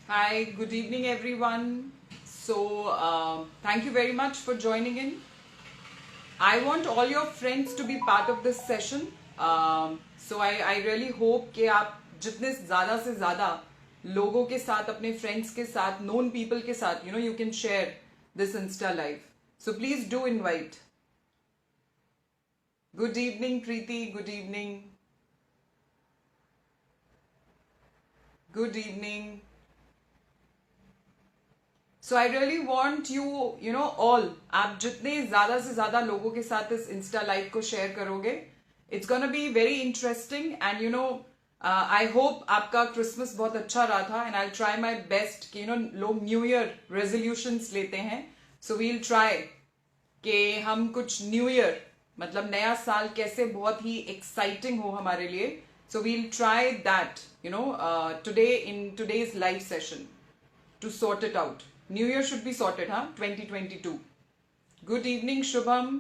Hi, good evening, everyone. Thank you very much for joining in. I want all your friends to be part of this session. I really hope कि आप जितने ज़्यादा से ज़्यादा लोगों के साथ, अपने friends के साथ, known people के साथ, you can share this Insta live. So please do invite. Good evening, Preeti. Good evening. Good evening. So I really want you all, आप जितने ज्यादा से ज्यादा लोगों के साथ इस इंस्टा लाइव को शेयर करोगे, it's gonna be very interesting and I hope आपका क्रिसमस बहुत अच्छा रहा था and I try my best कि लोग न्यू ईयर रेजोल्यूशंस लेते हैं. सो वील ट्राई कि हम कुछ न्यू ईयर मतलब नया साल कैसे बहुत ही एक्साइटिंग हो हमारे लिए. So we'll try that today in today's live session to sort it out. New Year should be sorted, huh? 2022. Good evening, Shubham.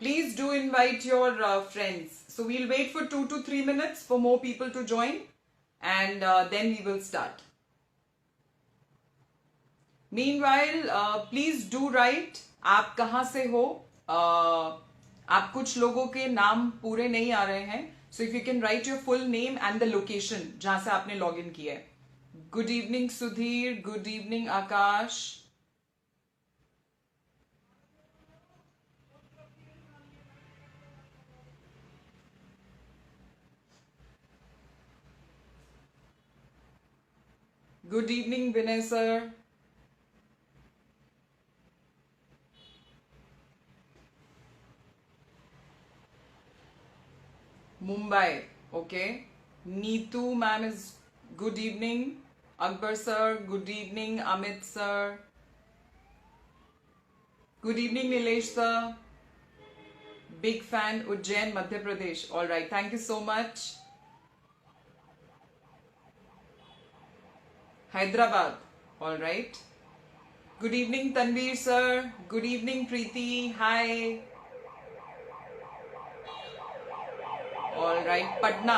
Please do invite your friends. So we'll wait for 2 to 3 minutes for more people to join and then we will start. Meanwhile, please do write आप कहाँ से हो. आप कुछ लोगों के नाम पूरे नहीं आ रहे हैं. So if you can write your full name and the location जहां से आपने लॉग इन किया है. Good evening, Sudhir. Good evening, Akash. Good evening, Vinay sir. Mumbai. Okay. Neetu ma'am is good evening. Akbar sir, good evening. Amit sir. Good evening, Nilesh sir. Big fan, Ujjain, Madhya Pradesh. All right. Thank you so much. Hyderabad. All right. Good evening, Tanveer sir. Good evening, Preeti. Hi. All right. Patna.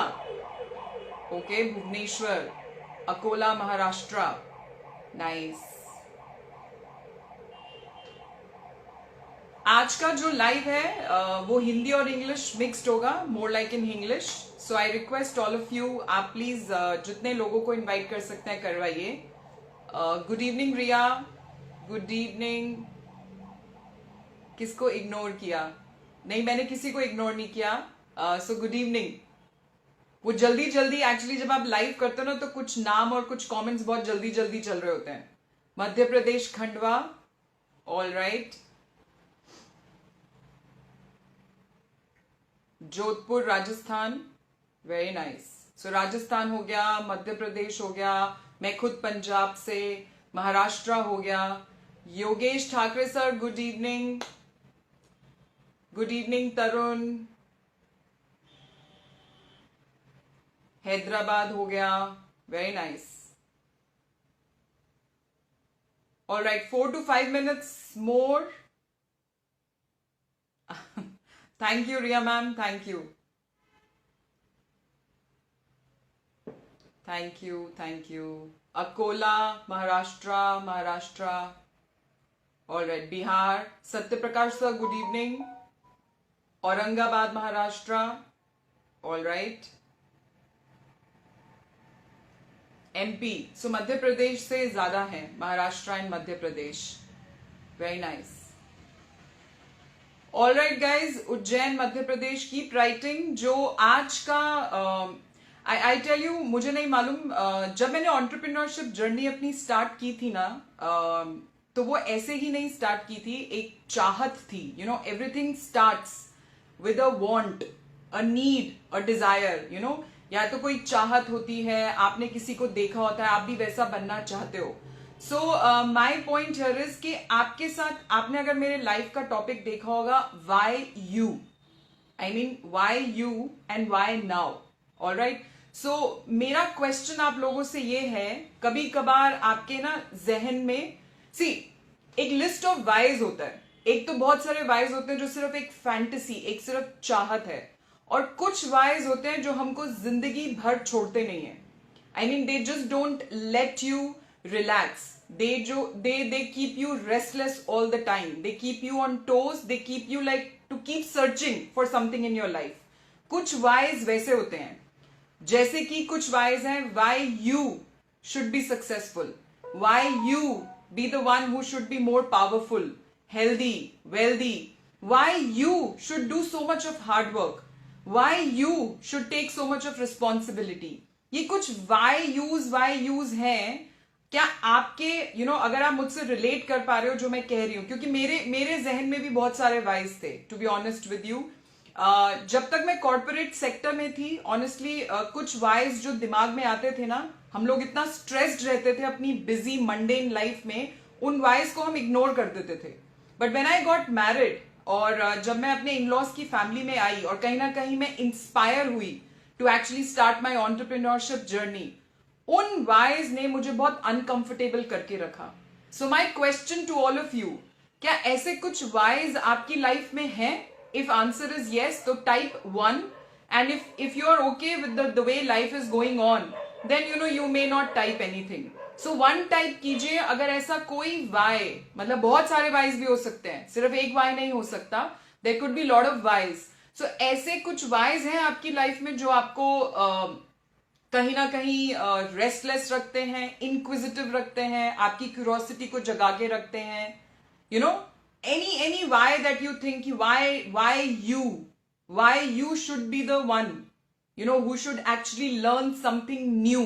Okay. Bhubaneswar. Akola, Maharashtra. Nice. आज का जो live है वो हिंदी और English mixed होगा, more like in English. So I request all of you, आप please जितने लोगों को इनवाइट कर सकते हैं करवाइए. Good evening Riya. Good evening. किसको इग्नोर किया? नहीं, मैंने किसी को इग्नोर नहीं किया. So good evening. वो जल्दी जल्दी एक्चुअली जब आप लाइव करते हो ना तो कुछ नाम और कुछ कमेंट्स बहुत जल्दी जल्दी चल रहे होते हैं. Madhya Pradesh Khandwa. All right. Jodhpur Rajasthan. Very nice. So Rajasthan हो गया, मध्य प्रदेश हो गया, मैं खुद पंजाब से, महाराष्ट्र हो गया. Yogesh Thackeray sir good evening. Good evening Tarun. Hyderabad हो गया. Very nice. All right. 4 to 5 minutes more. Thank you, Ria ma'am. Thank you. Thank you. Thank you. Akola, Maharashtra, Maharashtra. All right. Bihar. Satyaprakash sir, good evening. Aurangabad, Maharashtra. All right. MP. So Madhya Pradesh से ज्यादा है, Maharashtra and Madhya Pradesh. Very nice. All right guys, Ujjain Madhya Pradesh. Keep writing. जो आज का आई tell you, मुझे नहीं मालूम, जब मैंने एंटरप्रेन्योरशिप जर्नी अपनी स्टार्ट की थी ना, तो वो ऐसे ही नहीं स्टार्ट की थी. एक चाहत थी. Everything starts with a want, a need, a desire. या तो कोई चाहत होती है, आपने किसी को देखा होता है, आप भी वैसा बनना चाहते हो. सो माई पॉइंट हियर इज कि आपके साथ, आपने अगर मेरे लाइफ का टॉपिक देखा होगा, why you, I mean why you and why now. All right. So मेरा क्वेश्चन आप लोगों से ये है, कभी कभार आपके ना जहन में सी एक लिस्ट ऑफ वाइज होता है. एक तो बहुत सारे वाइज होते हैं जो सिर्फ एक फैंटेसी, एक सिर्फ चाहत है. और कुछ वाइज होते हैं जो हमको जिंदगी भर छोड़ते नहीं है. I mean, they just don't let you relax. They keep you restless all the time. They keep you on toes. They keep you like to keep searching for something in your life. कुछ whys वैसे होते हैं. जैसे कि कुछ whys हैं, why you should be successful. Why you be the one who should be more powerful, healthy, wealthy. Why you should do so much of hard work. Why you should take so much of responsibility. ये कुछ Y use हैं. क्या आपके अगर आप मुझसे relate कर पा रहे हो जो मैं कह रही हूं, क्योंकि मेरे जहन में भी बहुत सारे वाइज थे, to be honest with you. जब तक मैं कॉर्पोरेट सेक्टर में थी, ऑनेस्टली कुछ वाइज जो दिमाग में आते थे ना, हम लोग इतना स्ट्रेस्ड रहते थे अपनी बिजी मंडेन लाइफ में, उन वाइज को हम इग्नोर कर देते थे. But when I got married, और जब मैं अपने इन लॉज की फैमिली में आई और कहीं ना कहीं मैं इंस्पायर हुई to actually start my entrepreneurship journey, उन वाइज ने मुझे बहुत अनकंफर्टेबल करके रखा. So my question to all of you, क्या ऐसे कुछ वाइज आपकी लाइफ में हैं? इफ आंसर इज येस, तो type 1. And if you are okay with the way life is going on, then you may not type anything. So 1 type कीजिए अगर ऐसा कोई वाई, मतलब बहुत सारे वाइज भी हो सकते हैं, सिर्फ एक वाई नहीं हो सकता. There could be lot of whys. So ऐसे कुछ वाइज हैं आपकी लाइफ में जो आपको कहीं ना कहीं रेस्टलेस रखते हैं, इनक्विजिटिव रखते हैं, आपकी क्यूरोसिटी को जगा के रखते हैं. Any why that you think, why you should be the one who should actually learn something new.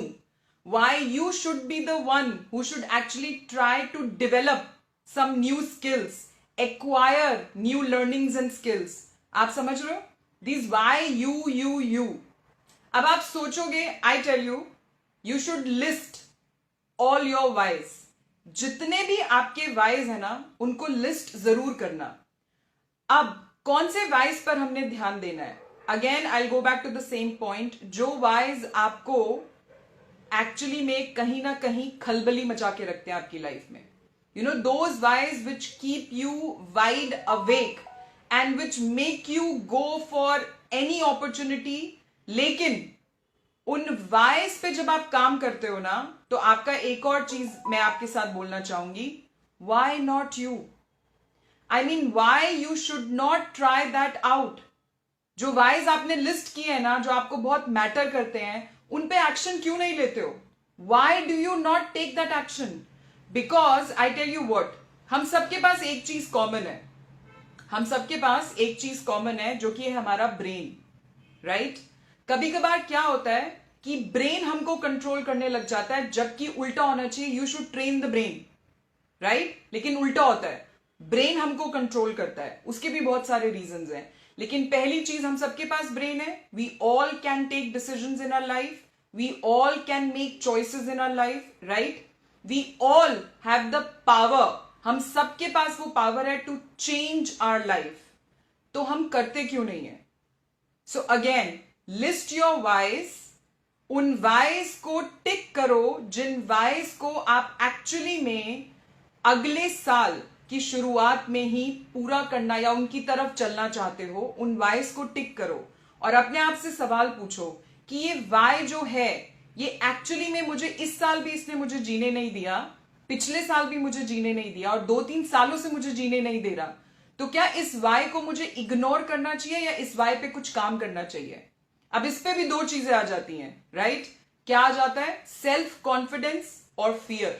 Why you should be the one who should actually try to develop some new skills, acquire new learnings and skills. आप समझ रहे हो? These why you. अब आप सोचोगे, I tell you, you should list all your whys. जितने भी आपके whys है ना, उनको लिस्ट जरूर करना. अब कौन से whys पर हमने ध्यान देना है? Again I go back to the same point. जो whys आपको एक्चुअली में कहीं ना कहीं खलबली मचा के रखते हैं आपकी लाइफ में, those whys which keep you wide awake and which make you go for any opportunity. लेकिन उन whys पे जब आप काम करते हो ना, तो आपका एक और चीज मैं आपके साथ बोलना चाहूंगी. why not you? I mean, why you should not try that out. जो whys आपने लिस्ट किए हैं ना, जो आपको बहुत मैटर करते हैं, उन पे एक्शन क्यों नहीं लेते हो? Why do you not take that action? Because I tell you what, हम सबके पास एक चीज कॉमन है. हम सबके पास एक चीज कॉमन है, जो कि है हमारा ब्रेन, राइट? कभी कभार क्या होता है कि ब्रेन हमको कंट्रोल करने लग जाता है, जबकि उल्टा होना चाहिए. You should train the brain, right? लेकिन उल्टा होता है, ब्रेन हमको कंट्रोल करता है. उसके भी बहुत सारे रीजंस हैं, लेकिन पहली चीज, हम सबके पास ब्रेन है. We all can take decisions in our life. We all can make choices in our life, right? We all have the power. हम सबके पास वो पावर है टू चेंज आवर लाइफ. तो हम करते क्यों नहीं है? So again, list your wise. उन वाइज को टिक करो जिन वाइज को आप एक्चुअली में अगले साल की शुरुआत में ही पूरा करना या उनकी तरफ चलना चाहते हो. उन वाइज को टिक करो और अपने आप से सवाल पूछो कि ये वाई जो है, ये एक्चुअली में मुझे इस साल भी इसने मुझे जीने नहीं दिया, पिछले साल भी मुझे जीने नहीं दिया, और 2-3 सालों से मुझे जीने नहीं दे रहा. तो क्या इस वाई को मुझे इग्नोर करना चाहिए या इस वाई पे कुछ काम करना चाहिए? अब इस पे भी 2 चीजें आ जाती हैं, राइट? क्या आ जाता है? सेल्फ कॉन्फिडेंस और फियर.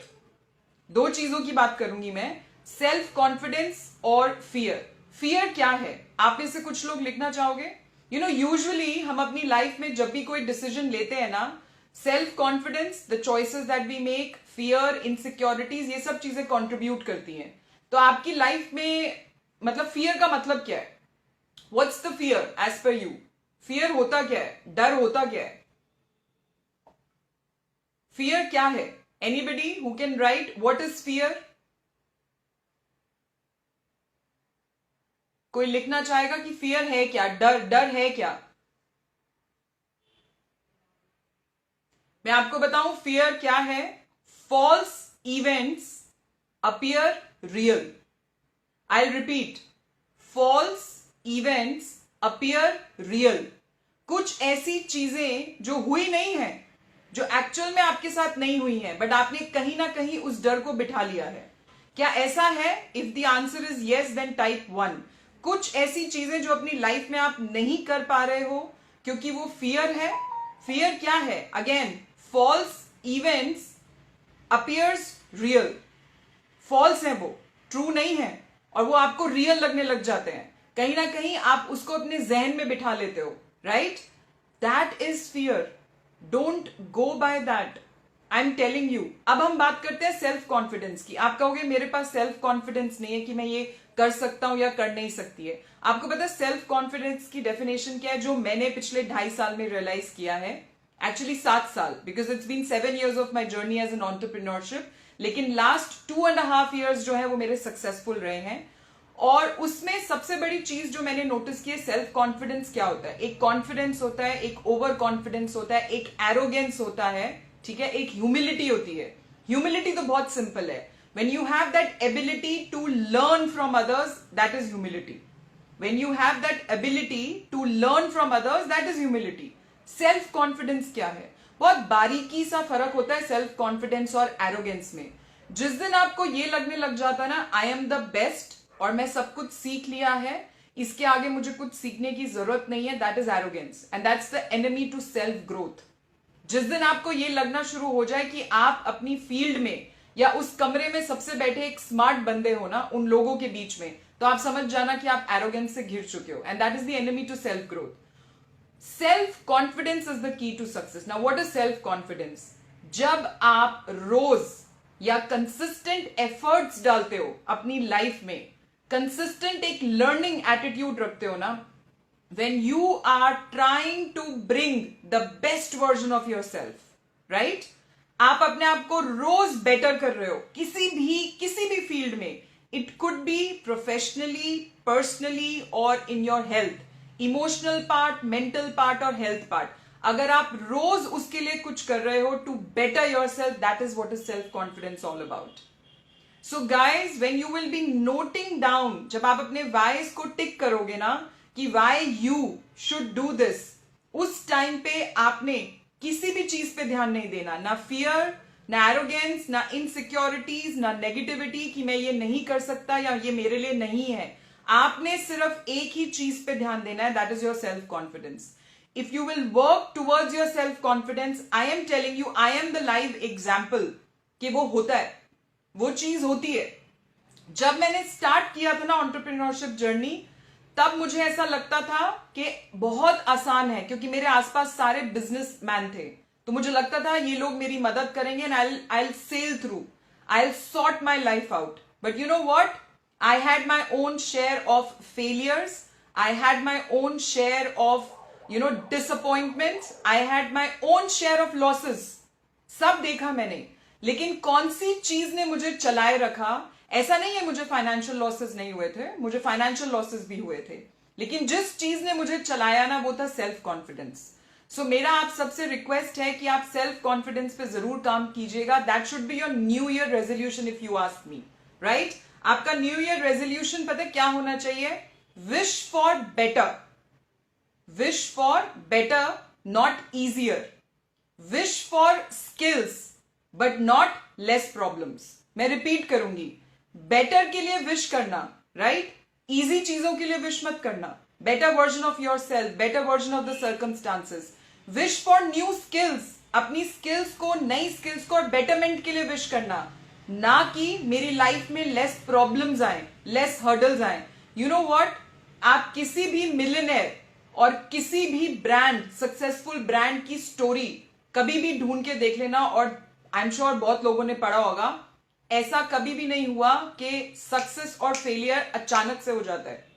2 चीजों की बात करूंगी मैं, सेल्फ कॉन्फिडेंस और फियर. फियर क्या है? आप में से कुछ लोग लिखना चाहोगे? यूजुअली हम अपनी लाइफ में जब भी कोई डिसीजन लेते हैं ना, self confidence, the choices that we make, fear, insecurities, ये सब चीजें कंट्रीब्यूट करती हैं. तो आपकी लाइफ में मतलब फियर का मतलब क्या है? What's the fear as per you? Fear होता क्या है? डर होता क्या है? फियर क्या है? Anybody who can write what is fear? कोई लिखना चाहेगा कि फियर है क्या? डर है क्या? मैं आपको बताऊं फियर क्या है. False events appear real. I repeat, false events appear real. कुछ ऐसी चीजें जो हुई नहीं है, जो एक्चुअल में आपके साथ नहीं हुई है, बट आपने कहीं ना कहीं उस डर को बिठा लिया है। क्या ऐसा है? If the answer is yes, then type 1। कुछ ऐसी चीजें जो अपनी लाइफ में आप नहीं कर पा रहे हो क्योंकि वो फियर है। फियर क्या है? Again, false events appears real. False है, वो ट्रू नहीं है, और वो आपको रियल लगने लग जाते हैं। कहीं ना कहीं आप उसको अपने जहन में बिठा लेते हो, right? That is fear. Don't go by that, I am telling you. अब हम बात करते हैं सेल्फ कॉन्फिडेंस की। आप कहोगे मेरे पास सेल्फ कॉन्फिडेंस नहीं है कि मैं ये कर सकता हूं या कर नहीं सकती है। आपको पता है सेल्फ कॉन्फिडेंस की डेफिनेशन क्या है, जो मैंने पिछले 2.5 साल में रियलाइज किया है? एक्चुअली 7 साल, because it's been 7 years of my journey as an entrepreneurship. लेकिन लास्ट 2.5 years जो है वो मेरे सक्सेसफुल रहे हैं। और उसमें सबसे बड़ी चीज जो मैंने नोटिस की है, सेल्फ कॉन्फिडेंस क्या होता है। एक कॉन्फिडेंस होता है, एक ओवर कॉन्फिडेंस होता है, एक एरोगेंस होता है, ठीक है, एक ह्यूमिलिटी होती है। ह्यूमिलिटी तो बहुत सिंपल है। When you have that ability to learn from others, that is humility. When you have that ability to learn from others, that is humility. Self confidence क्या है? बहुत बारीकी सा फर्क होता है सेल्फ कॉन्फिडेंस और एरोगेंस में। जिस दिन आपको ये लगने लग जाता है ना, आई एम द बेस्ट और मैं सब कुछ सीख लिया है, इसके आगे मुझे कुछ सीखने की जरूरत नहीं है, that is arrogance and that's the enemy to self growth. जिस दिन आपको ये लगना शुरू हो जाए कि आप अपनी फील्ड में या उस कमरे में सबसे बैठे एक स्मार्ट बंदे हो ना उन लोगों के बीच में, तो आप समझ जाना कि आप एरोगेंस से घिर चुके हो, and that is the enemy to self growth. Self confidence is the key to success. Now what is self confidence? जब आप रोज या कंसिस्टेंट एफर्ट्स डालते हो अपनी लाइफ में, कंसिस्टेंट एक लर्निंग एटीट्यूड रखते हो ना, when you are trying to bring the best version of yourself, right? आप अपने आप को रोज बेटर कर रहे हो किसी भी फील्ड में। It could be professionally, personally और in your health, emotional part, mental part और हेल्थ पार्ट। अगर आप रोज उसके लिए कुछ कर रहे हो to better yourself, that is what is self confidence all about. So guys, when you will be noting down, जब आप अपने वाइज को टिक करोगे ना कि why you should do this, उस टाइम पे आपने किसी भी चीज पे ध्यान नहीं देना, ना फियर, ना एरोगेंस, ना इनसिक्योरिटीज, ना नेगेटिविटी कि मैं ये नहीं कर सकता या ये मेरे लिए नहीं है। आपने सिर्फ एक ही चीज पे ध्यान देना है, that is your self confidence. If you will work towards your self confidence, I am telling you, I am the live example कि वो होता है, वो चीज होती है। जब मैंने स्टार्ट किया था ना एंटरप्रेन्योरशिप जर्नी, तब मुझे ऐसा लगता था कि बहुत आसान है, क्योंकि मेरे आसपास सारे बिजनेसमैन थे, तो मुझे लगता था ये लोग मेरी मदद करेंगे and I will sail through, I will sort my life out. But you know what, I had my own share of failures, I had my own share of disappointments, I had my own share of losses. सब देखा मैंने, लेकिन कौन सी चीज ने मुझे चलाए रखा? ऐसा नहीं है मुझे फाइनेंशियल लॉसेस नहीं हुए थे, मुझे फाइनेंशियल लॉसेस भी हुए थे, लेकिन जिस चीज ने मुझे चलाया ना वो था सेल्फ कॉन्फिडेंस। सो मेरा आप सबसे रिक्वेस्ट है कि आप सेल्फ कॉन्फिडेंस पे जरूर काम कीजिएगा। That should be your new year resolution if you ask me, right? आपका न्यू ईयर रेजोल्यूशन पता है क्या होना चाहिए? Wish for better, wish for better not easier, wish for skills but not less problems. मैं रिपीट करूंगी, better के लिए विश करना, राइट? इजी चीजों के लिए विश मत करना। Better version of your self, better version of the circumstances. Wish for new skills, अपनी स्किल्स को, नई स्किल्स को और बेटरमेंट के लिए विश करना, ना कि मेरी लाइफ में लेस प्रॉब्लम्स आए, लेस हर्डल्स आए। यू नो व्हाट, आप किसी भी मिलियनेयर और किसी भी ब्रांड, सक्सेसफुल ब्रांड की स्टोरी कभी भी ढूंढ के देख लेना, और आई एम श्योर बहुत लोगों ने पढ़ा होगा, ऐसा कभी भी नहीं हुआ कि सक्सेस और फेलियर अचानक से हो जाता है।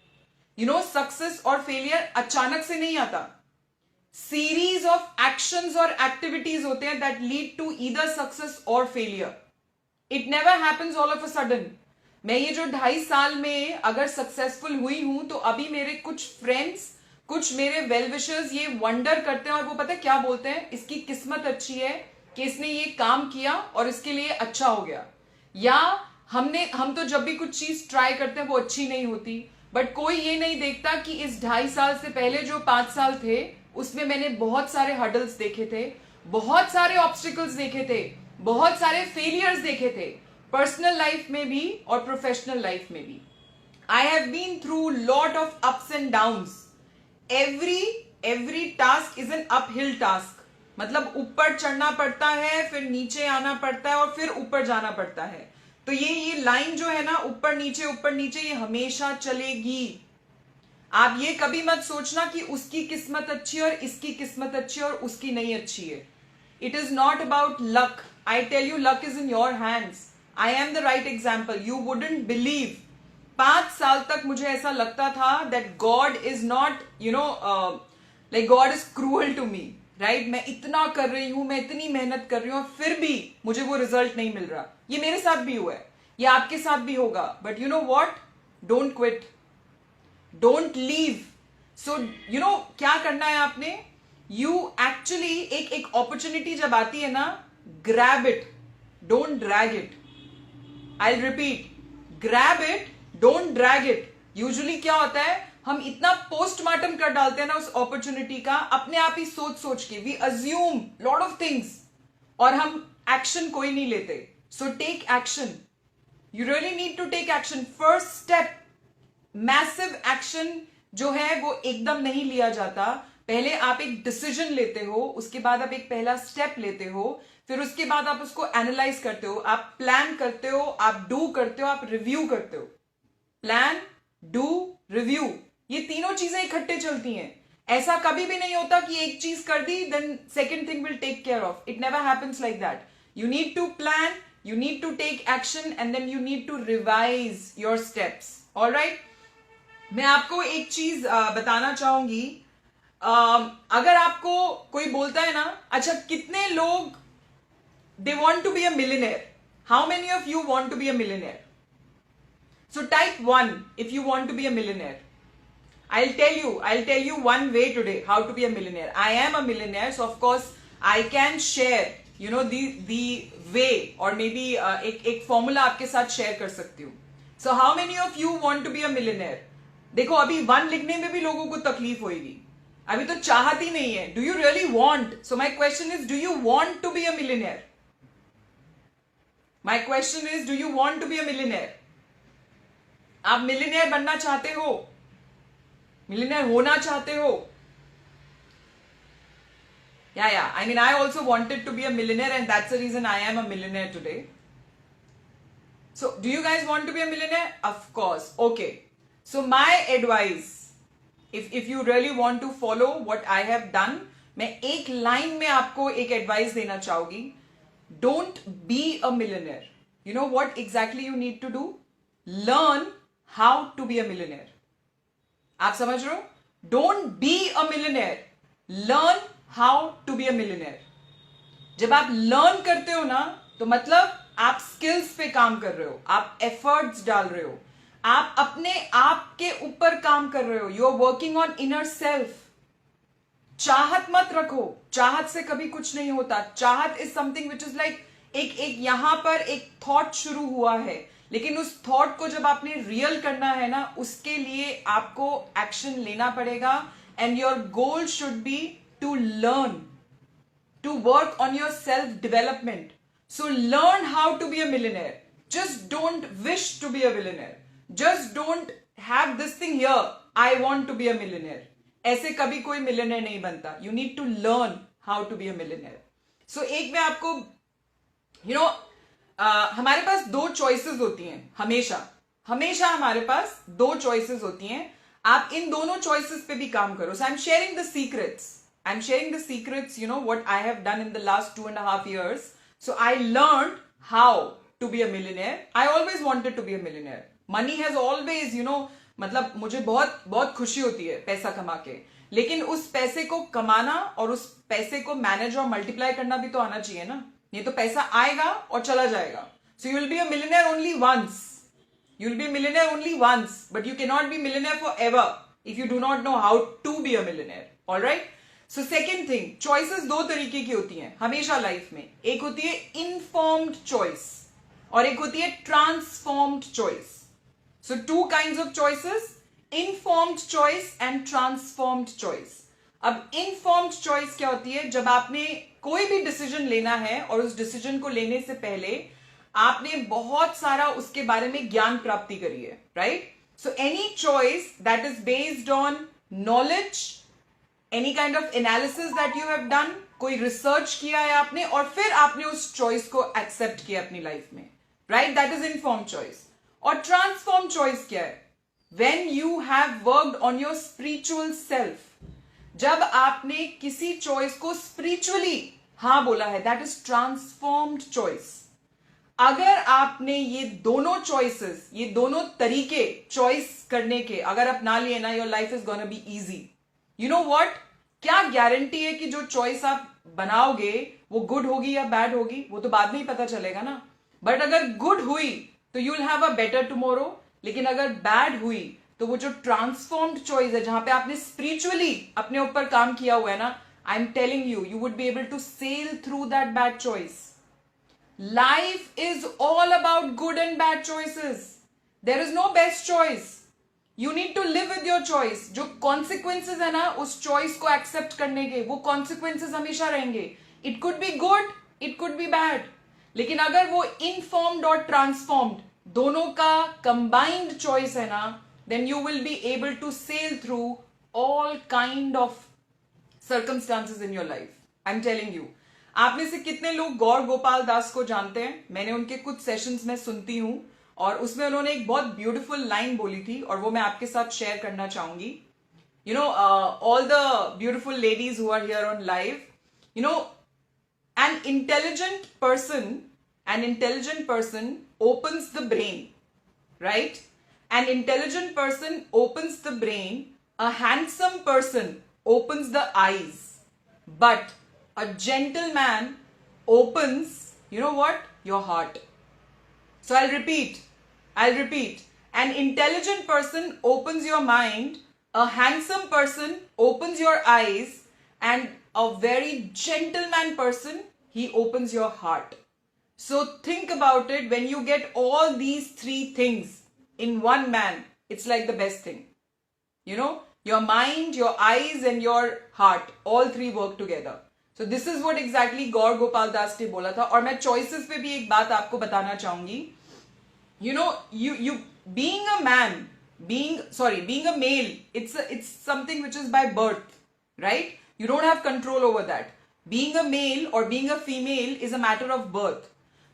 यू नो, सक्सेस और फेलियर अचानक से नहीं आता। सीरीज ऑफ एक्शंस और एक्टिविटीज होते हैं that lead to either success और failure. It never happens all of a sudden. मैं ये जो 2.5 साल में अगर सक्सेसफुल हुई हूं, तो अभी मेरे कुछ फ्रेंड्स, कुछ मेरे वेल विशर्स ये वंडर करते हैं, और वो पता है क्या बोलते हैं? इसकी किस्मत अच्छी है कि इसने ये काम किया और इसके लिए अच्छा हो गया। या हम तो जब भी कुछ चीज ट्राई करते हैं वो अच्छी नहीं होती, बट कोई ये नहीं देखता कि इस 2.5 साल से पहले जो 5 साल थे उसमें मैंने बहुत सारे हडल्स देखे थे, बहुत सारे ऑब्स्टिकल्स देखे थे, बहुत सारे फेलियर्स देखे थे, पर्सनल लाइफ में भी और प्रोफेशनल लाइफ में भी. I have been through lot of ups and downs. Every task is an uphill task. मतलब ऊपर चढ़ना पड़ता है, फिर नीचे आना पड़ता है और फिर ऊपर जाना पड़ता है. तो ये लाइन जो है ना, ऊपर नीचे, ये हमेशा चलेगी. आप ये कभी मत सोचना कि उसकी किस्मत अच्छी है और इसकी किस्मत अच्छी है और उसकी नहीं अच्छी है. It is not about luck. I tell you, luck is in your hands. I am the right example. You wouldn't believe. 5 साल तक मुझे ऐसा लगता था that God is not, like God is cruel to me, right. मैं इतना कर रही हूं, मैं इतनी मेहनत कर रही हूं, फिर भी मुझे वो रिजल्ट नहीं मिल रहा. ये मेरे साथ भी हुआ है, ये आपके साथ भी होगा. But you know what, don't quit, don't leave. So क्या करना है आपने. यू एक्चुअली एक अपॉर्चुनिटी जब आती है ना, grab it, don't drag it. I repeat, grab it, don't drag it. Usually क्या होता है, हम इतना पोस्टमार्टम कर डालते हैं ना उस अपॉर्चुनिटी का, अपने आप ही सोच के. We assume lot of things और हम एक्शन कोई नहीं लेते. So take action. You really need to take action. First step, massive action जो है वो एकदम नहीं लिया जाता. पहले आप एक डिसीजन लेते हो, उसके बाद आप एक पहला स्टेप लेते हो, फिर उसके बाद आप उसको एनालाइज करते हो, आप प्लान करते हो, आप डू करते हो, आप रिव्यू करते हो. प्लान, डू, रिव्यू, ये तीनों चीजें इकट्ठे चलती हैं. ऐसा कभी भी नहीं होता कि एक चीज कर दी then second thing will take care of. It never happens like that. You need to plan, you need to take action and then you need to revise your steps. all right. मैं आपको एक चीज बताना चाहूंगी. अगर आपको कोई बोलता है ना, अच्छा कितने लोग they want to be a millionaire, how many of you want to be a millionaire? So type 1 if you want to be a millionaire. I'll tell you one way today how to be a millionaire. I am a millionaire, so of course I can share the way or maybe एक formula आपके साथ share कर सकती हूँ. So how many of you want to be a millionaire? देखो अभी 1 लिखने में भी लोगों को तकलीफ होगी, अभी तो चाहत ही नहीं है. Do you really want? So my question is, do you want to be a millionaire? My question is, do you want to be a millionaire? आप मिलियनेयर बनना चाहते हो, मिलियनेयर होना चाहते हो? Yeah. I mean, I also wanted to be a millionaire and that's the reason I am a millionaire today. So, do you guys want to be a millionaire? Of course. Okay. So, my advice, if you really want to follow what I have done, मैं एक line में आपको एक advice देना चाहूंगी. Don't be a millionaire. You know what exactly you need to do? Learn how to be a millionaire. आप समझ रहे हो? Don't be a millionaire. Learn how to be a millionaire. जब आप लर्न करते हो ना, तो मतलब आप स्किल्स पे काम कर रहे हो, आप एफर्ट्स डाल रहे हो, आप अपने आप के ऊपर काम कर रहे हो. You are working on inner self. चाहत मत रखो, चाहत से कभी कुछ नहीं होता. चाहत is something which is like एक यहां पर एक थॉट शुरू हुआ है, लेकिन उस थॉट को जब आपने रियल करना है ना, उसके लिए आपको एक्शन लेना पड़ेगा. And your goal should be to learn, to work on your self development. So learn how to be a millionaire. Just don't wish to be a millionaire. Just don't have this thing here, I want to be a millionaire. ऐसे कभी कोई millionaire नहीं बनता. You need to learn how to be a millionaire. So एक मैं आपको हमारे पास 2 choices होती हैं. हमेशा हमारे पास 2 choices होती हैं. आप इन दोनों choices पे भी काम करो. So I'm sharing the secrets. What I have done in the last 2.5 years. So I learned how to be a millionaire. I always wanted to be a millionaire. Money has always, मतलब मुझे बहुत खुशी होती है पैसा कमा के, लेकिन उस पैसे को कमाना और उस पैसे को मैनेज और मल्टीप्लाई करना भी तो आना चाहिए ना. ये तो पैसा आएगा और चला जाएगा. So you will be a millionaire only once. You will be a millionaire only once, but you cannot be millionaire forever if you do not know how to be a millionaire. All right? So second thing, choices 2 तरीके की होती हैं हमेशा life में. एक होती है informed choice और एक होती है transformed choice. So 2 kinds of choices, informed choice and transformed choice. अब इनफॉर्म्ड चॉइस क्या होती है? जब आपने कोई भी डिसीजन लेना है और उस डिसीजन को लेने से पहले आपने बहुत सारा उसके बारे में ज्ञान प्राप्ति करी है, right? So any choice that is based on knowledge, any kind of analysis that you have done, कोई रिसर्च किया है आपने और फिर आपने उस चॉइस को एक्सेप्ट किया अपनी लाइफ में, right? That is inform choice. और ट्रांसफॉर्म चॉइस क्या है? When you have worked on your spiritual self, जब आपने किसी चॉइस को स्पिरिचुअली हां बोला है, दैट इज ट्रांसफॉर्म्ड चॉइस. अगर आपने ये दोनों चॉइसेस, ये दोनों तरीके चॉइस करने के अगर अपना लिए ना, your life is gonna be easy. You know what, क्या गारंटी है कि जो चॉइस आप बनाओगे वो गुड होगी या बैड होगी? वो तो बाद में ही पता चलेगा ना. बट अगर गुड हुई तो you will have a better tomorrow, लेकिन अगर बैड हुई तो वो जो ट्रांसफॉर्म्ड चॉइस है, जहां पे आपने स्पिरिचुअली अपने ऊपर काम किया हुआ है ना, I am telling you, you would be able to sail through that bad choice. Life is all about good and bad choices. There is no best choice. You need to live with your choice. जो consequences है ना उस choice को accept करने के, वो consequences हमेशा रहेंगे. It could be good, it could be bad, लेकिन अगर वो इनफॉर्म्ड और ट्रांसफॉर्म्ड दोनों का कंबाइंड चॉइस है ना, then you will be able to sail through all kind of circumstances in your life. I am telling you. आप में से कितने लोग गौर गोपाल दास को जानते हैं? मैंने उनके कुछ सेशंस में सुनती हूं और उसमें उन्होंने एक बहुत ब्यूटीफुल लाइन बोली थी और वो मैं आपके साथ शेयर करना चाहूंगी. You know, all the beautiful ladies who are here on live, you know, an intelligent person opens the brain, right? An intelligent person opens the brain. A handsome person opens the eyes. But a gentleman opens, you know what? Your heart. So I'll repeat. An intelligent person opens your mind. A handsome person opens your eyes. And a very gentleman person, he opens your heart. So think about it. When you get all these three things in one man, it's like the best thing. You know, your mind, your eyes and your heart, all three work together. So this is what exactly गौर गोपाल दास ने बोला था. और मैं choices पे भी एक बात आपको बताना चाहूंगी. You know, you being a man, being a male, it's something which is by birth, right? You don't have control over that. Being a male or being a female is a matter of birth.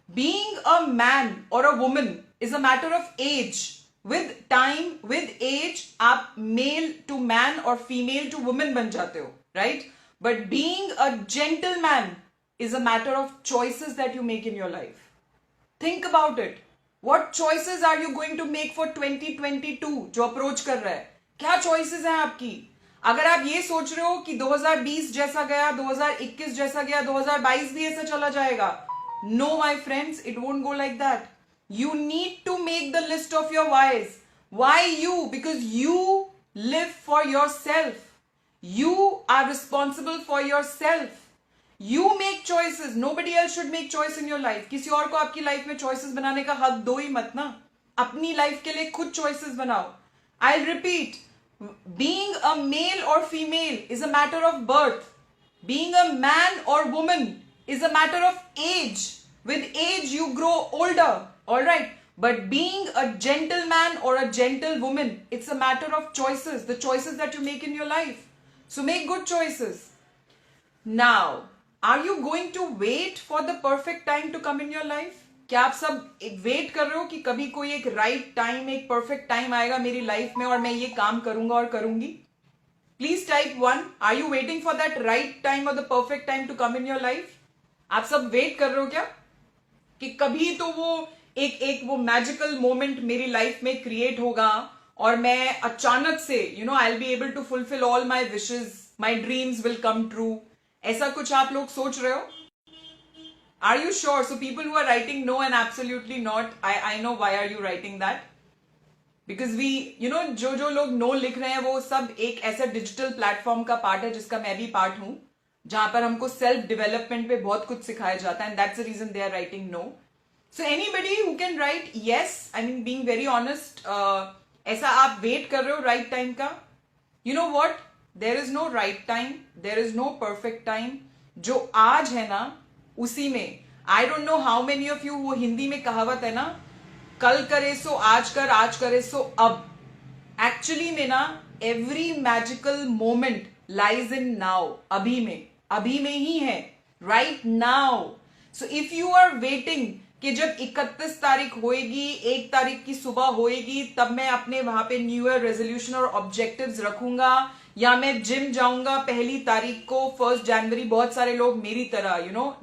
Being a man or a woman is a matter of age. With time, with age, आप male to man or female to woman बन जाते हो, right? But being a gentleman is a matter of choices that you make in your life. Think about it. What choices are you going to make for 2022 जो approach कर रहा है? क्या choices हैं आपकी? अगर आप ये सोच रहे हो कि 2020 जैसा गया, 2021 जैसा गया, 2022 भी ऐसा चला जाएगा, no my friends, it won't go like that. You need to make the list of your whys. Why you? Because you live for yourself. You are responsible for yourself. You make choices. Nobody else should make choice in your life. किसी और को आपकी life में choices बनाने का हक दो ही मत ना. अपनी लाइफ के लिए खुद choices बनाओ. I'll repeat. Being a male or female is a matter of birth. Being a man or woman is a matter of age. With age you grow older, alright? But being a gentleman or a gentlewoman, it's a matter of choices, the choices that you make in your life. So make good choices. Now, are you going to wait for the perfect time to come in your life? क्या आप सब wait कर रहे हो कि कभी कोई एक राइट टाइम, एक परफेक्ट टाइम आएगा मेरी लाइफ में और मैं ये काम करूंगा और करूंगी? Please type 1. Are you waiting for that right time और the perfect time to come in your life? आप सब वेट कर रहे हो क्या कि कभी तो वो एक वो मैजिकल मोमेंट मेरी लाइफ में क्रिएट होगा और मैं अचानक से, you know, I will be able to fulfil all my wishes, my dreams will come true. ऐसा कुछ आप लोग सोच रहे हो? Are you sure? So people who are writing no and absolutely not, I know why are you writing that? Because we, you know, जो लोग no लिख रहे हैं वो सब एक ऐसा डिजिटल प्लेटफॉर्म का पार्ट है जिसका मैं भी पार्ट हूं, जहां पर हमको सेल्फ डेवलपमेंट पे बहुत कुछ सिखाया जाता है, and that's the reason they are writing no. So anybody who can write yes, I mean being very honest, ऐसा आप वेट कर रहे हो राइट टाइम का? You know what? There is no right time, there is no perfect time. जो आज है ना उसी में. I don't know how many of you, वो हिंदी में कहावत है ना, कल करे सो आज कर, आज करे सो अब. एक्चुअली में ना every magical moment lies in now. अभी में ही है, right now. So if you are waiting कि जब 31 तारीख होएगी, 1 तारीख की सुबह होएगी, तब मैं अपने वहां पे न्यू ईयर रेजोल्यूशन और ऑब्जेक्टिव्स रखूंगा, या मैं जिम जाऊंगा 1 तारीख को, 1 जनवरी. बहुत सारे लोग मेरी तरह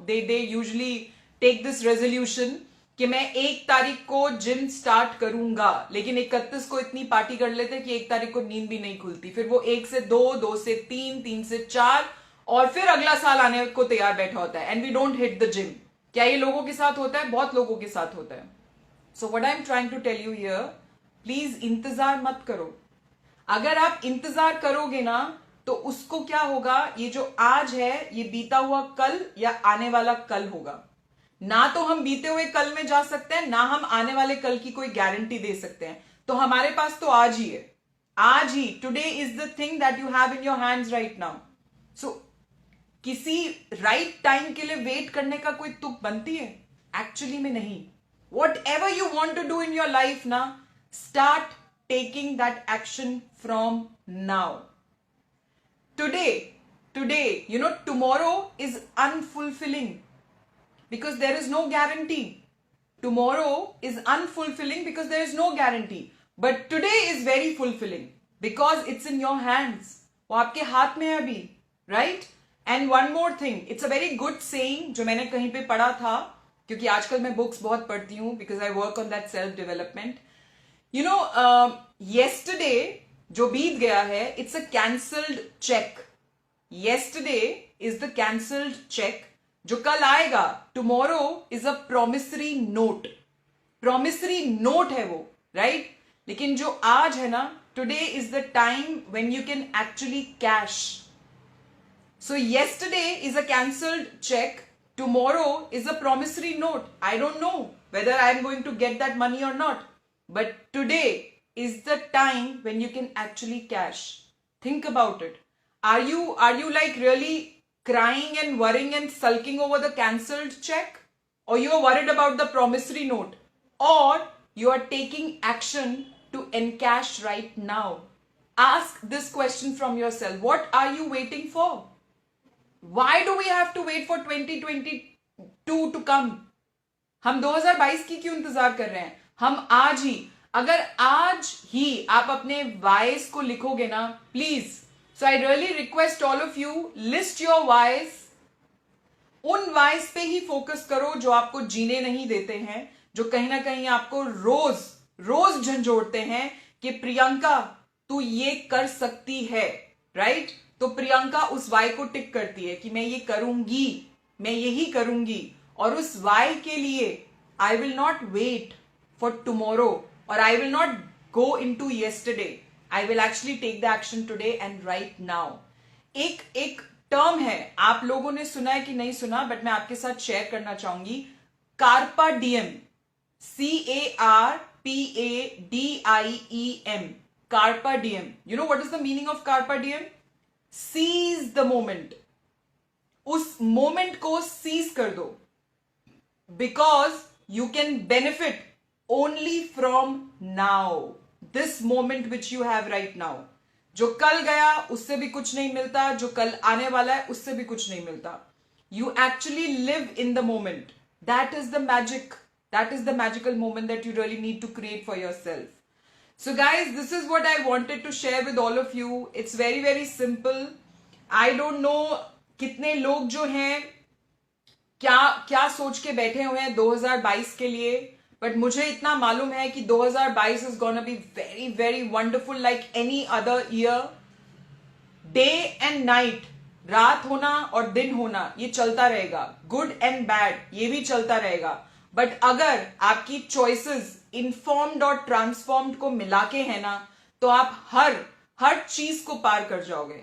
they usually take this resolution कि मैं 1 तारीख को जिम स्टार्ट करूंगा, लेकिन 31 को इतनी पार्टी कर लेते कि 1 तारीख को नींद भी नहीं खुलती. फिर वो 1 से 2, 2 से 3, 3 से 4, और फिर अगला साल आने को तैयार बैठा होता है. And we don't hit the gym. क्या ये लोगों के साथ होता है? बहुत लोगों के साथ होता है. So what I am trying to tell you here, please इंतजार मत करो. अगर आप इंतजार करोगे ना तो उसको क्या होगा, ये जो आज है ये बीता हुआ कल या आने वाला कल होगा. ना तो हम बीते हुए कल में जा सकते हैं, ना हम आने वाले कल की कोई गारंटी दे सकते हैं. तो हमारे पास तो आज ही है. आज ही, today is the thing that you have in your hands right now. So किसी राइट टाइम के लिए वेट करने का कोई तुक बनती है? एक्चुअली में नहीं. Whatever you want to do in your life ना, start taking that action from now. Today, tomorrow is unfulfilling because there is no guarantee. Tomorrow is unfulfilling because there is no guarantee. But today is very fulfilling because it's in your hands. वो आपके हाथ में है अभी, right? And one more thing, it's a very good saying जो मैंने कहीं पे पढ़ा था, क्योंकि आजकल मैं बुक्स बहुत पढ़ती हूँ because I work on that self development. Yesterday जो बीत गया है, it's a cancelled check. Yesterday is the cancelled check. जो कल आएगा, tomorrow is a promissory note. Promissory note है वो, right? लेकिन जो आज है ना, today is the time when you can actually cash. So yesterday is a cancelled check. Tomorrow is a promissory note. I don't know whether I am going to get that money or not. But today is the time when you can actually cash. Think about it. Are you like really crying and worrying and sulking over the cancelled check? Or you are worried about the promissory note? Or you are taking action to encash right now? Ask this question from yourself. What are you waiting for? Why do we have to wait for 2022 to come? हम 2022 की क्यों इंतजार कर रहे हैं? हम आज ही, अगर आज ही आप अपने वाइज को लिखोगे ना, please, so I really request all of you, list your wise. उन वाइज पे ही फोकस करो जो आपको जीने नहीं देते हैं, जो कहीं ना कहीं आपको रोज झंझोड़ते हैं कि प्रियंका तू ये कर सकती है, राइट? तो प्रियंका उस वाई को टिक करती है कि मैं ये करूंगी, मैं यही करूंगी, और उस वाई के लिए I will not wait for tomorrow, और I will not go into yesterday. I will actually take the action today and right now. एक टर्म है, आप लोगों ने सुना है कि नहीं सुना, बट मैं आपके साथ शेयर करना चाहूंगी. Carpe diem, CARPADIEM, carpe diem. You know what is the meaning of carpe diem? Seize the moment. उस मोमेंट को सीज कर दो, because you can benefit only from now. This moment which you have right now. जो कल गया उससे भी कुछ नहीं मिलता, जो कल आने वाला है उससे भी कुछ नहीं मिलता. You actually live in the moment. That is the magic. That is the magical moment that you really need to create for yourself. So guys, this is what I wanted to share with all of you. It's very very simple. I don't know कितने लोग जो हैं क्या सोच के बैठे हुए हैं 2022 के लिए, बट मुझे इतना मालूम है कि 2022 is gonna be very very wonderful like any other year. Day and night, रात होना और दिन होना, ये चलता रहेगा. गुड एंड बैड, ये भी चलता रहेगा. बट अगर आपकी चॉइसेस इन्फॉर्म्ड और ट्रांसफॉर्म्ड को मिला के है ना, तो आप हर चीज को पार कर जाओगे.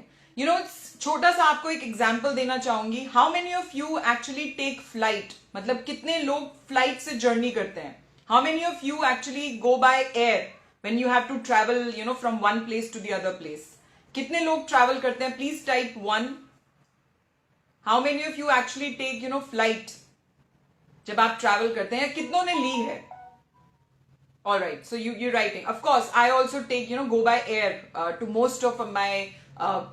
छोटा सा आपको एक एग्जांपल देना चाहूंगी. How many of you actually take flight? मतलब कितने लोग फ्लाइट से जर्नी करते हैं? How many of you actually go by air when you have to travel from one place to the other place? कितने लोग ट्रैवल करते हैं? Please type 1. How many of you actually take flight जब आप travel करते हैं? कितनों ने ली है? All right, so you're writing. Of course, I also take go by air to most of my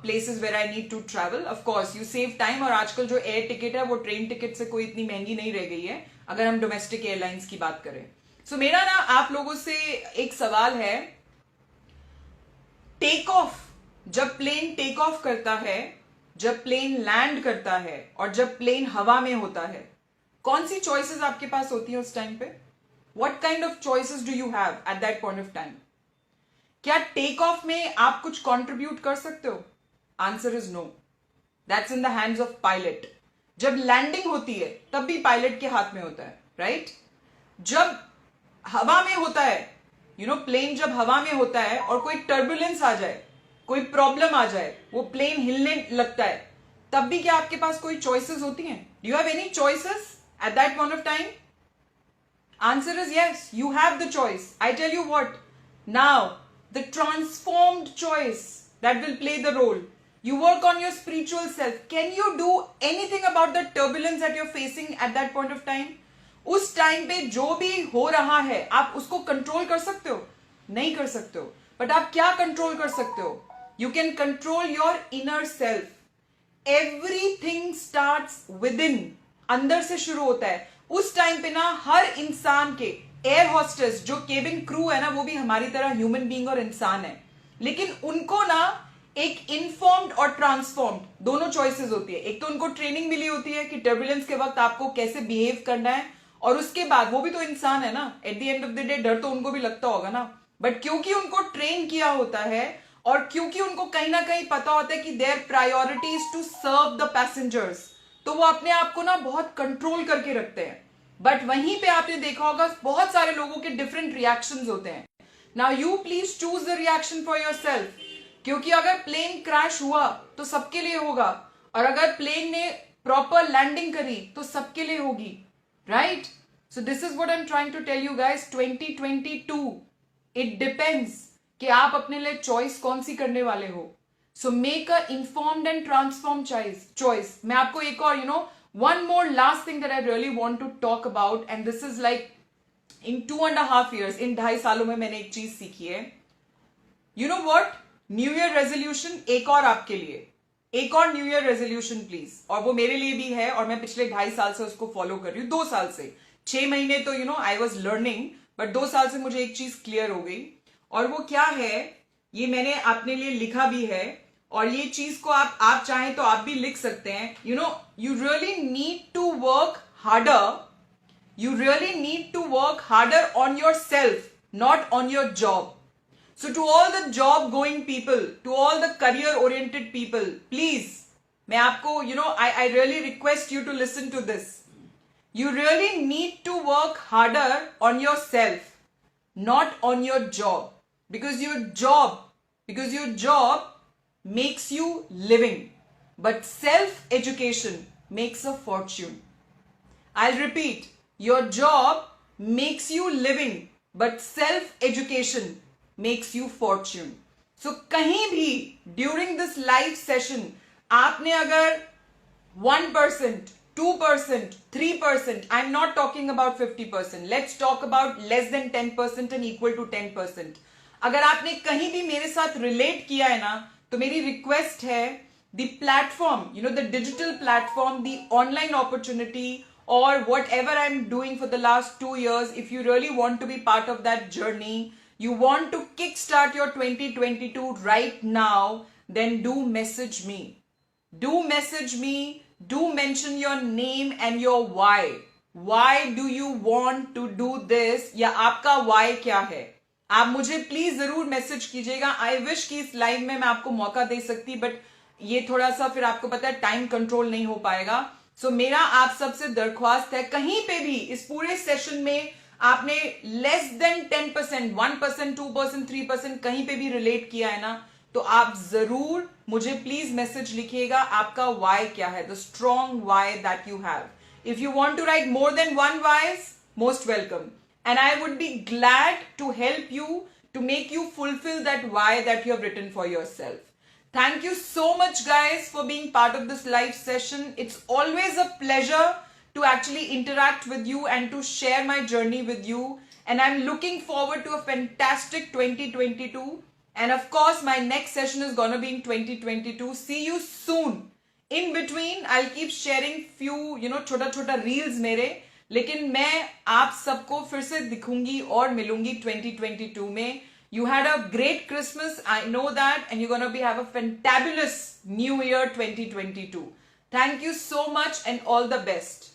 places where I need to travel. Of course, you save time और आजकल जो एयर टिकट है वो ट्रेन टिकट से कोई इतनी महंगी नहीं रह गई है अगर हम डोमेस्टिक एयरलाइंस की बात करें. So मेरा ना आप लोगों से एक सवाल है. टेक ऑफ, जब प्लेन टेक ऑफ करता है, जब प्लेन लैंड करता है और जब प्लेन हवा में होता है, कौन सी चॉइसेस आपके पास होती है उस टाइम पे? What kind of choices do you have at that point of time? क्या टेक ऑफ में आप कुछ कंट्रीब्यूट कर सकते हो? Answer is no. That's in the hands of pilot. जब लैंडिंग होती है तब भी पायलट के हाथ में होता है, राइट? जब हवा में होता है, प्लेन जब हवा में होता है और कोई टर्बुलेंस आ जाए, कोई प्रॉब्लम आ जाए, वो प्लेन हिलने लगता है, तब भी क्या आपके पास कोई चॉइसेस होती हैं? Do you have any choices at that point of time? Answer is yes, you have the choice. I tell you what, now the transformed choice that will play the role. You work on your spiritual self. Can you do anything about the turbulence that you're facing at that point of time? उस time पे जो भी हो रहा है आप उसको control कर सकते हो? नहीं कर सकते हो. बट आप क्या कंट्रोल कर सकते हो? You can control your inner self. Everything starts with in, अंदर से शुरू होता है. उस टाइम पे ना हर इंसान के, एयर होस्टेस जो केबिन क्रू है ना, वो भी हमारी तरह ह्यूमन बीइंग और इंसान है, लेकिन उनको ना एक इन्फॉर्म्ड और ट्रांसफॉर्म्ड दोनों चॉइसेस होती है. एक तो उनको ट्रेनिंग मिली होती है कि टर्बुलेंस के वक्त आपको कैसे बिहेव करना है, और उसके बाद वो भी तो इंसान है ना, at the end of the day डर तो उनको भी लगता होगा ना, बट क्योंकि उनको ट्रेन किया होता है और क्योंकि उनको कहीं ना कहीं पता होता है कि their priority is to serve the passengers, तो वो अपने आप को ना बहुत कंट्रोल करके रखते हैं. बट वहीं पे आपने देखा होगा बहुत सारे लोगों के डिफरेंट रिएक्शंस होते हैं. Now you please choose the reaction for yourself, क्योंकि अगर प्लेन क्रैश हुआ तो सबके लिए होगा, और अगर प्लेन ने प्रॉपर लैंडिंग करी तो सबके लिए होगी, right? So this is what I am trying to tell you guys. 2022 it depends कि आप अपने लिए चॉइस कौन सी करने वाले हो. So make a informed and transform choice. मैं आपको एक और one more last thing that I really want to talk about, and this is like in 2.5 years, in 2.5 सालों में मैंने एक चीज सीखी है. You know what? New year resolution एक और आपके लिए, एक और न्यू ईयर रेजोल्यूशन प्लीज. और वो मेरे लिए भी है और मैं पिछले 2.5 साल से उसको फॉलो कर रही हूँ. 2 साल से, 6 महीने तो आई वॉज लर्निंग, बट 2 साल से मुझे एक चीज क्लियर हो गई. और वो क्या है, ये मैंने अपने लिए लिखा भी है, और ये चीज को आप चाहें तो आप भी लिख सकते हैं. You really need to work harder. You really need to work harder on your self, not on your job. So to all the job going people, to all the career oriented people, please मैं आपको I really request you to listen to this. You really need to work harder on your self, not on your job, because your job makes you living, but self education makes a fortune. I'll repeat, your job makes you living, but self education makes you fortune. So कहीं भी during this live session आपने अगर 1%, 2%, 3%, I'm not talking about 50%, let's talk about less than 10% and equal to 10%. अगर आपने कहीं भी मेरे साथ रिलेट किया है ना, तो मेरी रिक्वेस्ट है, the platform, the digital platform, the online opportunity, or whatever I'm doing for the last 2 years, if you really want to be part of that journey, you want to kickstart your 2022 right now, then do message me. Do message me. Do mention your name and your why. Why do you want to do this? या आपका why क्या है? आप मुझे please जरूर message कीजिएगा. I wish कि इस लाइव में मैं आपको मौका दे सकती, बट ये थोड़ा सा फिर आपको पता है टाइम कंट्रोल नहीं हो पाएगा. सो मेरा आप सबसे दरख्वास्त है, कहीं पे भी इस पूरे सेशन में आपने लेस देन 10%, 1%, 2%, 3% कहीं पे भी रिलेट किया है ना, तो आप जरूर मुझे प्लीज मैसेज लिखिएगा आपका वाई क्या है, the strong why that you have. If you want to write more than 1 whys, most welcome, and I would be glad to help you to make you fulfill that why that you have written for yourself. Thank you so much, guys, for being part of this live session. It's always a pleasure to actually interact with you and to share my journey with you. And I'm looking forward to a fantastic 2022. And of course, my next session is gonna be in 2022. See you soon. In between, I'll keep sharing few, छोटा-छोटा reels मेरे. लेकिन मैं आप सबको फिर से दिखूंगी और मिलूंगी 2022 में. You had a great Christmas, I know that, and you're going to have a fantabulous New Year 2022. Thank you so much and all the best.